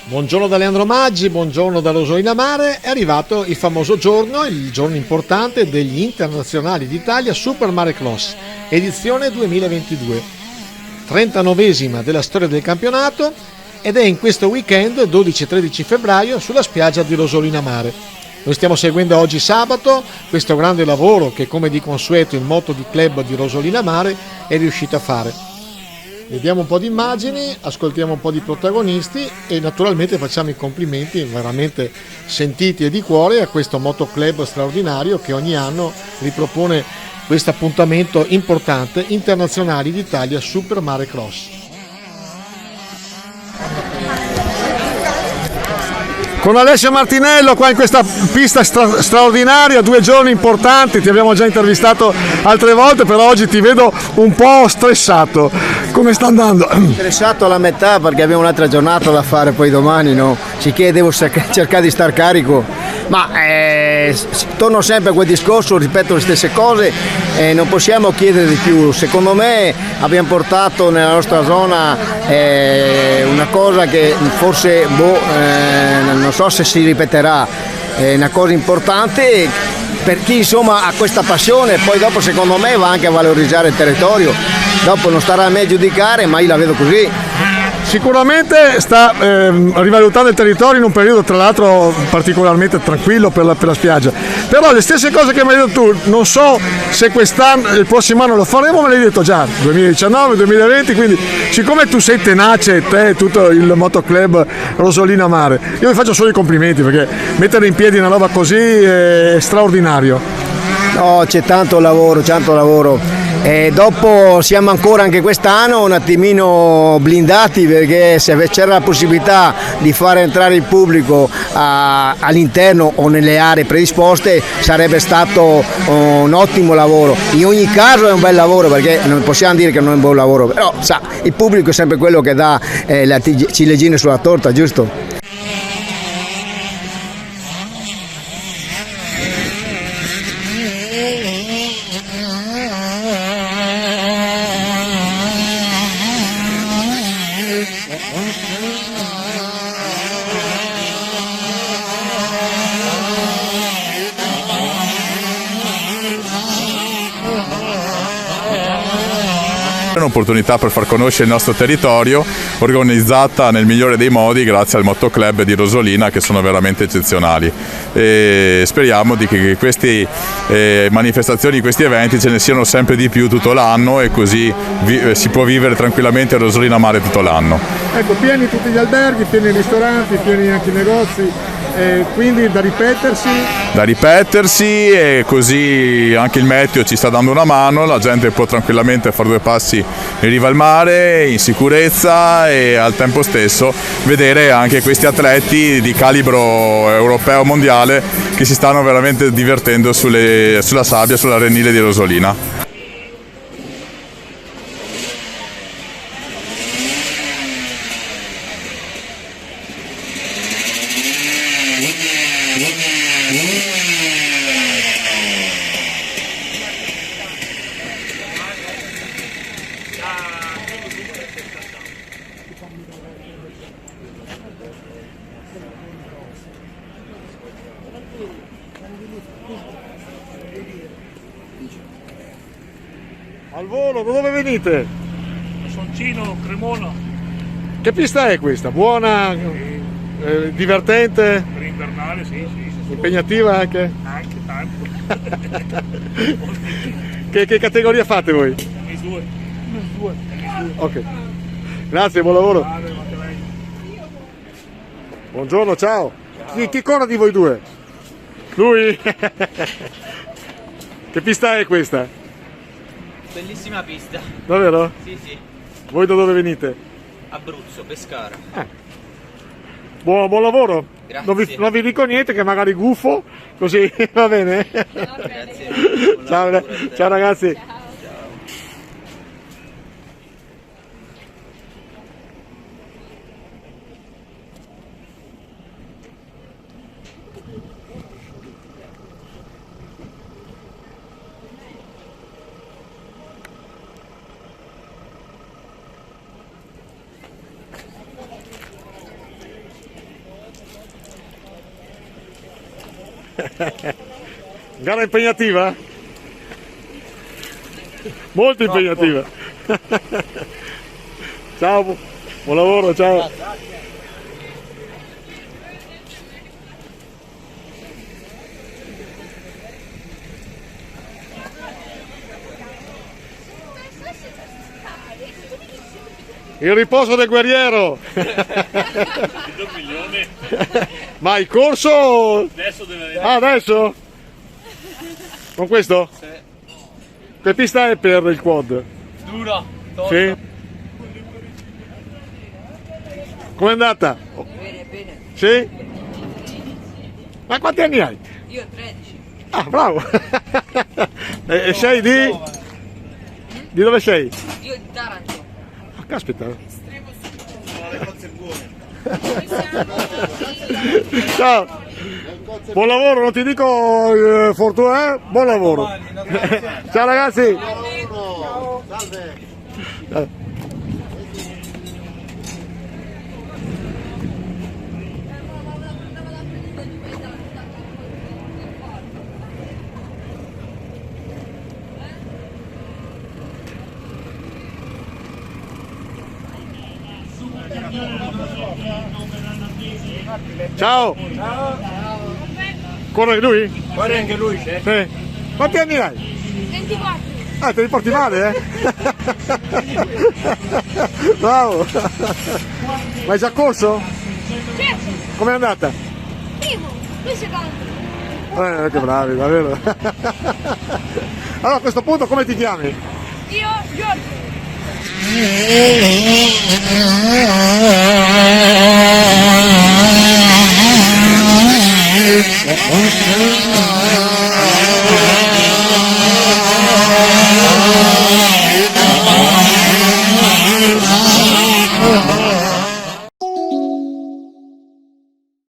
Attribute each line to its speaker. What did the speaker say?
Speaker 1: Buongiorno da Leandro Maggi, buongiorno da Rosolina Mare. È arrivato il famoso giorno, il giorno importante degli internazionali d'Italia Super Mare Cross, edizione 2022. 39esima della storia del campionato ed è in questo weekend 12 e 13 febbraio sulla spiaggia di Rosolina Mare. Noi stiamo seguendo oggi sabato questo grande lavoro che, come di consueto, il Moto di Club di Rosolina Mare è riuscito a fare. Vediamo un po' di immagini, ascoltiamo un po' di protagonisti e naturalmente facciamo i complimenti veramente sentiti e di cuore a questo motoclub straordinario che ogni anno ripropone questo appuntamento importante, Internazionali d'Italia Super Mare Cross. Con Alessio Martinello qua in questa pista straordinaria, 2 giorni importanti, ti abbiamo già intervistato altre volte, però oggi ti vedo un po' stressato. Come sta andando?
Speaker 2: Stressato alla metà perché abbiamo un'altra giornata da fare poi domani, no? Sicché devo cercare di star carico, ma torno sempre a quel discorso, ripeto le stesse cose, non possiamo chiedere di più. Secondo me abbiamo portato nella nostra zona una cosa che forse non so se si ripeterà, è una cosa importante per chi insomma ha questa passione. Poi dopo secondo me va anche a valorizzare il territorio, dopo non starà a me giudicare, ma io la vedo così.
Speaker 1: Sicuramente sta rivalutando il territorio in un periodo tra l'altro particolarmente tranquillo per la spiaggia, però le stesse cose che mi hai detto tu, non so se quest'anno, il prossimo anno lo faremo, me l'hai detto già 2019, 2020, quindi siccome tu sei tenace, te e tutto il motoclub Rosolina Mare, io vi faccio solo i complimenti perché mettere in piedi una roba così è straordinario.
Speaker 2: No, c'è tanto lavoro. E dopo siamo ancora anche quest'anno un attimino blindati, perché se c'era la possibilità di far entrare il pubblico all'interno o nelle aree predisposte sarebbe stato un ottimo lavoro. In ogni caso è un bel lavoro, perché non possiamo dire che non è un buon lavoro, però sa, il pubblico è sempre quello che dà la ciliegina sulla torta, giusto?
Speaker 3: Un'opportunità per far conoscere il nostro territorio, organizzata nel migliore dei modi grazie al motoclub di Rosolina, che sono veramente eccezionali, e speriamo di che queste manifestazioni, questi eventi ce ne siano sempre di più tutto l'anno, e così si può vivere tranquillamente a Rosolina Mare tutto l'anno.
Speaker 1: Ecco, pieni tutti gli alberghi, pieni i ristoranti, pieni anche i negozi, quindi da ripetersi, e così anche il meteo ci sta dando una mano, la gente può tranquillamente fare 2 passi in riva al mare in sicurezza, e al tempo stesso vedere anche questi atleti di calibro europeo mondiale che si stanno veramente divertendo sulla sabbia, sull'arenile di Rosolina. Al volo, da dove venite?
Speaker 4: Soncino, Cremona.
Speaker 1: Che pista è questa? Buona? Divertente?
Speaker 4: Per invernale, sì.
Speaker 1: Impegnativa anche?
Speaker 4: Anche tanto.
Speaker 1: Che categoria fate voi?
Speaker 4: MS2.
Speaker 1: Ok. Grazie, buon lavoro. Buongiorno, ciao. Chi corre di voi due? Lui? Che pista è questa?
Speaker 5: Bellissima pista.
Speaker 1: Davvero?
Speaker 5: Sì.
Speaker 1: Voi da dove venite?
Speaker 5: Abruzzo, Pescara.
Speaker 1: Buon lavoro.
Speaker 5: Grazie.
Speaker 1: Non vi dico niente che magari gufo, così va bene?
Speaker 5: Grazie.
Speaker 1: Ciao ragazzi. Gara impegnativa? Molto impegnativa. Ciao, buon lavoro, ciao. Il riposo del guerriero. Ma il corso
Speaker 4: Adesso deve
Speaker 1: adesso? Con questo? Sì. Che pista è per il quad?
Speaker 5: Duro.
Speaker 1: Sì. Com'è andata?
Speaker 6: Bene, bene.
Speaker 1: Sì? Ma quanti anni hai?
Speaker 6: Io 13.
Speaker 1: Ah, bravo! E sei di? Di dove sei?
Speaker 6: Io di Taranto.
Speaker 1: Ah, caspita. Ciao! Buon lavoro, non ti dico fortuna, buon lavoro! Ciao ragazzi! Ciao! Corre lui?
Speaker 2: Corre anche lui, c'è.
Speaker 1: Sì. Quanti anni hai?
Speaker 6: 24.
Speaker 1: Ah, te li porti male, eh? Bravo! Ma hai già corso?
Speaker 6: Certo.
Speaker 1: Com'è andata?
Speaker 6: Primo. Lui secondo.
Speaker 1: Che bravi, davvero! Allora a questo punto come ti chiami?
Speaker 6: Io Giorgio.
Speaker 1: Ah!